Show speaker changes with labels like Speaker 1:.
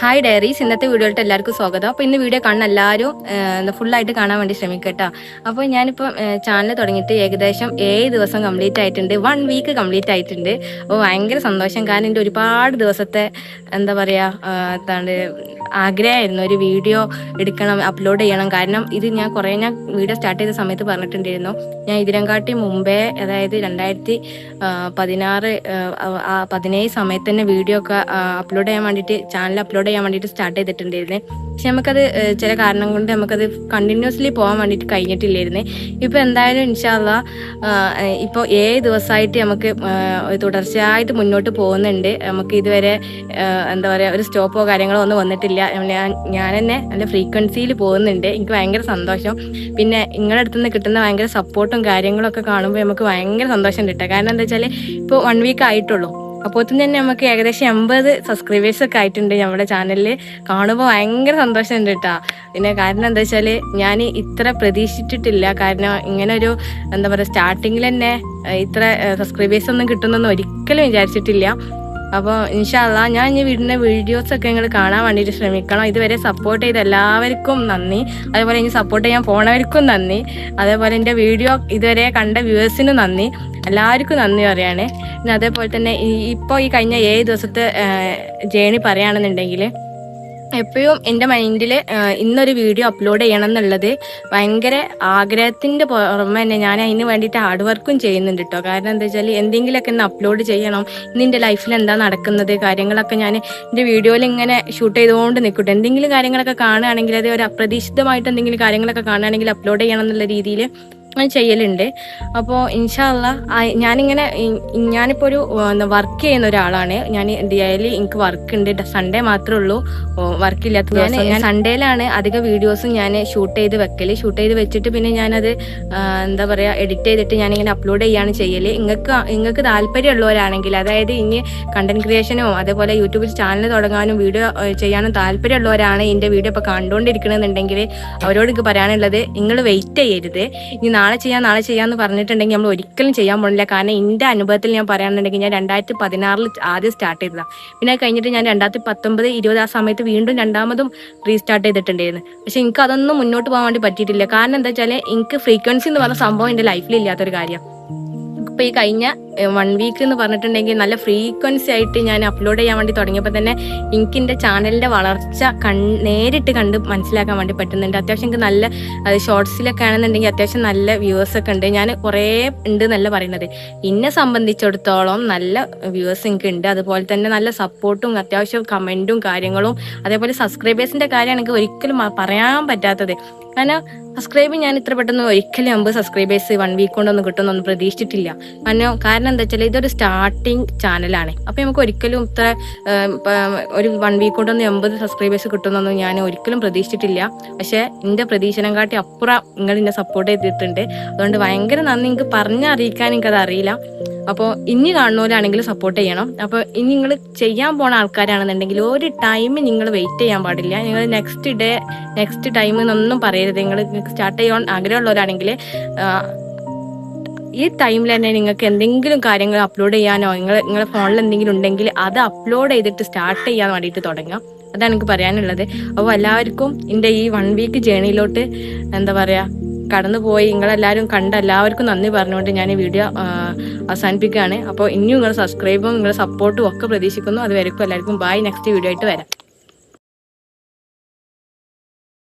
Speaker 1: Hi diaries, ഇന്നത്തെ വീഡിയോയിലോട്ട് എല്ലാവർക്കും സ്വാഗതം. അപ്പോൾ ഇന്ന് വീഡിയോ കാണുന്ന എല്ലാവരും ഫുള്ളായിട്ട് കാണാൻ വേണ്ടി ശ്രമിക്കട്ടോ. അപ്പോൾ ഞാനിപ്പോൾ ചാനൽ തുടങ്ങിയിട്ട് ഏകദേശം 7 ദിവസം കംപ്ലീറ്റ് ആയിട്ടുണ്ട്, 1 വീക്ക് കംപ്ലീറ്റ് ആയിട്ടുണ്ട്. അപ്പോൾ ഭയങ്കര സന്തോഷം, കാരണം എൻ്റെ ഒരുപാട് ദിവസത്തെ എന്താ പറയുക ആഗ്രഹമായിരുന്നു ഒരു വീഡിയോ എടുക്കണം, അപ്ലോഡ് ചെയ്യണം. കാരണം ഇത് ഞാൻ വീഡിയോ സ്റ്റാർട്ട് ചെയ്ത സമയത്ത് പറഞ്ഞിട്ടുണ്ടായിരുന്നു, ഞാൻ ഇതിനെക്കാട്ടി മുമ്പേ, അതായത് 2017 സമയത്ത് തന്നെ വീഡിയോ ഒക്കെ അപ്ലോഡ് ചെയ്യാൻ വേണ്ടിയിട്ട്, ചാനൽ അപ്ലോഡ് ചെയ്യാൻ വേണ്ടിയിട്ട് സ്റ്റാർട്ട് ചെയ്തിട്ടുണ്ടായിരുന്നേ. പക്ഷെ നമുക്കത് ചില കാരണം കൊണ്ട് നമുക്കത് കണ്ടിന്യൂസ്ലി പോകാൻ വേണ്ടിയിട്ട് കഴിഞ്ഞിട്ടില്ലായിരുന്നേ. ഇപ്പോൾ എന്തായാലും ഇൻഷാ അള്ളാ ഇപ്പോൾ 7 ദിവസമായിട്ട് നമുക്ക് തുടർച്ചയായിട്ട് മുന്നോട്ട് പോകുന്നുണ്ട്. നമുക്ക് ഇതുവരെ എന്താ പറയുക ഒരു സ്റ്റോപ്പോ കാര്യങ്ങളോ ഒന്നും വന്നിട്ടില്ല. ഞാൻ തന്നെ നല്ല ഫ്രീക്വൻസിയിൽ പോകുന്നുണ്ട്. എനിക്ക് ഭയങ്കര സന്തോഷം. പിന്നെ നിങ്ങളുടെ അടുത്ത് നിന്ന് കിട്ടുന്ന ഭയങ്കര സപ്പോർട്ടും കാര്യങ്ങളൊക്കെ കാണുമ്പോൾ നമുക്ക് ഭയങ്കര സന്തോഷം കിട്ടുക. കാരണം എന്താ വെച്ചാൽ ഇപ്പോൾ 1 വീക്ക് ആയിട്ടുള്ളൂ, അപ്പോൾ തന്നെ നമുക്ക് ഏകദേശം 80 സബ്സ്ക്രൈബേഴ്സൊക്കെ ആയിട്ടുണ്ട് നമ്മുടെ ചാനലിൽ. കാണുമ്പോൾ ഭയങ്കര സന്തോഷമുണ്ട് കേട്ടോ. പിന്നെ കാരണം എന്താ വെച്ചാൽ ഞാൻ ഇത്ര പ്രതീക്ഷിച്ചിട്ടില്ല. കാരണം ഇങ്ങനെ ഒരു എന്താ പറയുക സ്റ്റാർട്ടിങ്ങിൽ തന്നെ ഇത്ര സബ്സ്ക്രൈബേഴ്സ് ഒന്നും കിട്ടുമെന്നൊന്നും ഒരിക്കലും വിചാരിച്ചിട്ടില്ല. അപ്പോൾ ഇൻഷാ അള്ളാ ഞാൻ ഇനി വീടിൻ്റെ വീഡിയോസൊക്കെ നിങ്ങൾ കാണാൻ വേണ്ടിയിട്ട് ശ്രമിക്കണം. ഇതുവരെ സപ്പോർട്ട് ചെയ്ത എല്ലാവർക്കും നന്ദി, അതേപോലെ ഇനി സപ്പോർട്ട് ചെയ്യാൻ പോണവർക്കും നന്ദി, അതേപോലെ എൻ്റെ വീഡിയോ ഇതുവരെ കണ്ട വ്യൂവേഴ്സിനും നന്ദി, എല്ലാവർക്കും നന്ദി പറയാണ്. പിന്നെ അതേപോലെ തന്നെ ഇപ്പോൾ ഈ കഴിഞ്ഞ 7 ദിവസത്തെ ജേണി പറയുകയാണെന്നുണ്ടെങ്കിൽ, എപ്പോഴും എൻ്റെ മൈൻഡിൽ ഇന്നൊരു വീഡിയോ അപ്ലോഡ് ചെയ്യണം എന്നുള്ളത് ഭയങ്കര ആഗ്രഹത്തിൻ്റെ പുറമെ തന്നെ ഞാൻ അതിന് വേണ്ടിയിട്ട് ഹാർഡ് വർക്കും ചെയ്യുന്നുണ്ട് കേട്ടോ. കാരണം എന്താ വെച്ചാൽ എന്തെങ്കിലുമൊക്കെ ഇന്ന് അപ്ലോഡ് ചെയ്യണം, ഇന്ന് എൻ്റെ ലൈഫിൽ എന്താ നടക്കുന്നത് കാര്യങ്ങളൊക്കെ ഞാൻ എൻ്റെ വീഡിയോയിൽ ഇങ്ങനെ ഷൂട്ട് ചെയ്തുകൊണ്ട് നിൽക്കട്ടെ. എന്തെങ്കിലും കാര്യങ്ങളൊക്കെ കാണുകയാണെങ്കിൽ, അത് ഒരു അപ്രതീക്ഷിതമായിട്ട് എന്തെങ്കിലും കാര്യങ്ങളൊക്കെ കാണുകയാണെങ്കിൽ അപ്ലോഡ് ചെയ്യണം എന്നുള്ള രീതിയിൽ ഞാൻ ചെയ്യലുണ്ട്. അപ്പോൾ ഇൻഷാ അള്ളാ ഞാനിപ്പോൾ ഒരു വർക്ക് ചെയ്യുന്ന ഒരാളാണ്. ഞാൻ ഡെയിലി എനിക്ക് വർക്ക് ഉണ്ട്, സൺഡേ മാത്രമേ ഉള്ളൂ വർക്കില്ലാത്ത. ഞാൻ സൺഡേയിലാണ് അധിക വീഡിയോസും ഞാൻ ഷൂട്ട് ചെയ്ത് വെച്ചിട്ട് പിന്നെ ഞാനത് എന്താ പറയുക എഡിറ്റ് ചെയ്തിട്ട് ഞാനിങ്ങനെ അപ്ലോഡ് ചെയ്യാണ് ചെയ്യൽ. നിങ്ങൾക്ക് താല്പര്യമുള്ളവരാണെങ്കിൽ, അതായത് ഇനി കണ്ടന്റ് ക്രിയേഷനോ അതേപോലെ യൂട്യൂബിൽ ചാനൽ തുടങ്ങാനും വീഡിയോ ചെയ്യാനും താല്പര്യമുള്ളവരാണ് എൻ്റെ വീഡിയോ ഇപ്പോൾ കണ്ടുകൊണ്ടിരിക്കണമെന്നുണ്ടെങ്കിൽ അവരോട് എനിക്ക് പറയാനുള്ളത്, നിങ്ങൾ വെയിറ്റ് ചെയ്യരുത്. ഇനി നാളെ ചെയ്യാമെന്ന് പറഞ്ഞിട്ടുണ്ടെങ്കിൽ നമ്മൾ ഒരിക്കലും ചെയ്യാൻ പോണില്ല. കാരണം എൻ്റെ അനുഭവത്തിൽ ഞാൻ പറയുകയാണെന്നുണ്ടെങ്കിൽ, ഞാൻ 2016 ആദ്യം സ്റ്റാർട്ട് ചെയ്തതാണ്. പിന്നെ കഴിഞ്ഞിട്ട് ഞാൻ 2019, 20 ആ സമയത്ത് വീണ്ടും രണ്ടാമതും റീസ്റ്റാർട്ട് ചെയ്തിട്ടുണ്ടായിരുന്നു. പക്ഷെ എനിക്ക് അതൊന്നും മുന്നോട്ട് പോകാൻ വേണ്ടി പറ്റിയിട്ടില്ല. കാരണം എന്താ വെച്ചാൽ എനിക്ക് ഫ്രീക്വൻസി എന്ന് പറഞ്ഞ സംഭവം എൻ്റെ ലൈഫിൽ ഇല്ലാത്തൊരു കാര്യം. ഇപ്പോൾ ഈ കഴിഞ്ഞ 1 വീക്ക് എന്ന് പറഞ്ഞിട്ടുണ്ടെങ്കിൽ നല്ല ഫ്രീക്വൻസി ആയിട്ട് ഞാൻ അപ്ലോഡ് ചെയ്യാൻ വേണ്ടി തുടങ്ങിയപ്പോൾ തന്നെ എനിക്ക് എൻ്റെ ചാനലിൻ്റെ വളർച്ച നേരിട്ട് കണ്ട് മനസ്സിലാക്കാൻ വേണ്ടി പറ്റുന്നുണ്ട്. അത്യാവശ്യം എനിക്ക് നല്ല ഷോർട്സിലൊക്കെ ആണെന്നുണ്ടെങ്കിൽ അത്യാവശ്യം നല്ല വ്യൂവേഴ്സൊക്കെ ഉണ്ട്. ഞാൻ കുറേ ഉണ്ട് എന്നല്ല പറയുന്നത്, എന്നെ സംബന്ധിച്ചിടത്തോളം നല്ല വ്യൂവേഴ്സ് എനിക്ക് ഉണ്ട്. അതുപോലെ തന്നെ നല്ല സപ്പോർട്ടും അത്യാവശ്യം കമൻറ്റും കാര്യങ്ങളും, അതേപോലെ സബ്സ്ക്രൈബേഴ്സിൻ്റെ കാര്യമാണ് എനിക്ക് ഒരിക്കലും പറയാൻ പറ്റാത്തത്. കാരണം സബ്സ്ക്രൈബ് ഞാൻ ഇത്ര പെട്ടെന്ന് ഒരിക്കലും 50 സബ്സ്ക്രൈബേഴ്സ് 1 വീക്ക് കൊണ്ടൊന്നും കിട്ടുമെന്നൊന്നും പ്രതീക്ഷിച്ചിട്ടില്ല. കാരണം എന്താ വെച്ചാൽ ഇതൊരു സ്റ്റാർട്ടിങ് ചാനലാണ്. അപ്പോൾ നമുക്ക് ഒരിക്കലും ഇത്ര ഒരു 1 വീക്ക് കൊണ്ടൊന്നും 80 സബ്സ്ക്രൈബേഴ്സ് കിട്ടുമെന്നൊന്നും ഞാൻ ഒരിക്കലും പ്രതീക്ഷിച്ചിട്ടില്ല. പക്ഷേ എൻ്റെ പ്രതീക്ഷനം കാട്ടി അപ്പുറം നിങ്ങൾ എന്നെ സപ്പോർട്ട് ചെയ്തിട്ടുണ്ട്. അതുകൊണ്ട് ഭയങ്കര നന്ദി. നിങ്ങൾക്ക് പറഞ്ഞറിയിക്കാൻ എനിക്കത് അറിയില്ല. അപ്പോൾ ഇനി കാണുന്നവരാണെങ്കിൽ സപ്പോർട്ട് ചെയ്യണം. അപ്പോൾ ഇനി നിങ്ങൾ ചെയ്യാൻ പോണ ആൾക്കാരാണെന്നുണ്ടെങ്കിൽ ഒരു ടൈം നിങ്ങൾ വെയിറ്റ് ചെയ്യാൻ പാടില്ല. നിങ്ങൾ നെക്സ്റ്റ് ടൈം എന്നൊന്നും പറയരുത്. നിങ്ങൾ സ്റ്റാർട്ട് ചെയ്യാൻ ആഗ്രഹമുള്ളവരാണെങ്കിൽ ഈ ടൈമിൽ തന്നെ നിങ്ങൾക്ക് എന്തെങ്കിലും കാര്യങ്ങൾ അപ്ലോഡ് ചെയ്യാനോ നിങ്ങളുടെ ഫോണിൽ എന്തെങ്കിലും ഉണ്ടെങ്കിൽ അത് അപ്ലോഡ് ചെയ്തിട്ട് സ്റ്റാർട്ട് ചെയ്യാൻ വേണ്ടിയിട്ട് തുടങ്ങാം. അതാണ് എനിക്ക് പറയാനുള്ളത്. അപ്പോൾ എല്ലാവർക്കും എൻ്റെ ഈ 1 വീക്ക് ജേണിയിലോട്ട് എന്താ പറയുക കടന്നുപോയി നിങ്ങളെല്ലാവരും കണ്ട എല്ലാവർക്കും നന്ദി പറഞ്ഞുകൊണ്ട് ഞാൻ ഈ വീഡിയോ അവസാനിപ്പിക്കുകയാണ്. അപ്പോൾ ഇനിയും നിങ്ങളുടെ സബ്സ്ക്രൈബും നിങ്ങളുടെ സപ്പോർട്ടും ഒക്കെ പ്രതീക്ഷിക്കുന്നു. അതുവരെക്കും എല്ലാവർക്കും ബൈ. നെക്സ്റ്റ് വീഡിയോ ആയിട്ട് വരാം.